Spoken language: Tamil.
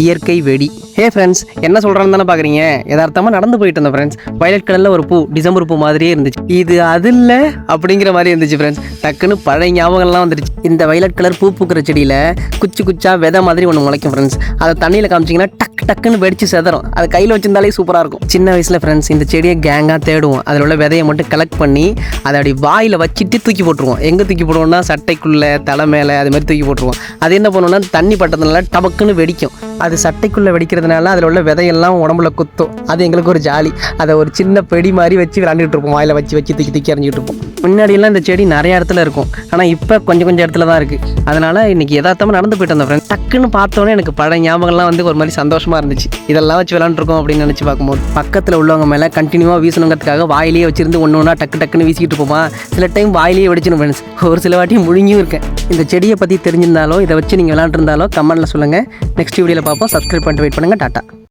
இயற்கை வெடி. ஹே ஃப்ரெண்ட்ஸ், என்ன சொல்கிறான்னு தானே பார்க்குறீங்க. யதார்த்தமாக நடந்து போயிட்டு இருந்தேன் ஃப்ரெண்ட்ஸ். வயலட் கலரில் ஒரு பூ, டிசம்பர் பூ மாதிரியே இருந்துச்சு. இது அது இல்லை அப்படிங்கிற மாதிரி இருந்துச்சு ஃப்ரெண்ட்ஸ். டக்குன்னு பழைய ஞாபகம்லாம் வந்துருச்சு. இந்த வயலட் கலர் பூ பூக்கிற செடியில் குச்சி குச்சா விதை மாதிரி ஒன்று முளைக்கும் ஃப்ரெண்ட்ஸ். அதை தண்ணியில் காமிச்சிங்கன்னா டக்குன்னு வெடிச்சு செதறும். அது கையில் வச்சிருந்தாலே சூப்பராக இருக்கும். சின்ன வயசில் ஃப்ரெண்ட்ஸ் இந்த செடியை கேங்காக தேடுவோம். அதில் உள்ள விதையை மட்டும் கலெக்ட் பண்ணி அதை அப்படி வாயில் வச்சுட்டு தூக்கி போட்டுருவோம். எங்கே தூக்கி போடுவோம்னா சட்டைக்குள்ளே, தலை மேலே, அது மாதிரி தூக்கி போட்டுருவோம். அது என்ன பண்ணுவோம்னா தண்ணி பட்டதுனால டபக்குன்னு வெடிக்கும். அது சட்டைக்குள்ளே வெடிக்கிறதுனால அதில் உள்ள விதையெல்லாம் உடம்புல குத்தும். அது எங்களுக்கு ஒரு ஜாலி. அதை ஒரு சின்ன பெடி மாதிரி வச்சு விளாண்டுட்டு இருப்போம். வாயில் வச்சு தூக்கி தூக்கி எறிஞ்சிட்டு இருப்போம். முன்னாடியெல்லாம் இந்த செடி நிறைய இடத்துல இருக்கும். ஆனால் இப்போ கொஞ்சம் இடத்துல தான் இருக்குது. அதனால் இன்றைக்கி யதார்த்தமாக நடந்து போயிட்டு வந்தேன் ஃப்ரெண்ட்ஸ். டக்குன்னு பார்த்தோன்னே எனக்கு பழைய ஞாபகம்லாம் வந்து ஒரு மாதிரி சந்தோஷமாக இருந்துச்சு. இதெல்லாம் வச்சு விளாண்டுருக்கோம் அப்படின்னு நினச்சி பார்க்கும்போது பக்கத்தில் உள்ளவங்க மேலே கண்டினியூவாக வீசணுங்கிறதுக்காக வாயிலேயே வச்சிருந்து ஒன்று டக்குன்னு வீசிக்கிட்டு இருப்போமா. சில டைம் வாயிலேயே வெடிச்சிடும் ஃப்ரெண்ட்ஸ். ஒரு சில வாட்டி முழுங்கியும் இருக்கேன். இந்த செடியை பற்றி தெரிஞ்சிருந்தாலோ இதை வச்சு நீங்கள் விளாண்டுருந்தாலோ கமெண்ட்டில் சொல்லுங்கள். நெக்ஸ்ட் வீடியோவில் பார்ப்போம். சப்ஸ்கிரைப் பண்ணிட்டு வெயிட் பண்ணுங்கள். டாட்டா.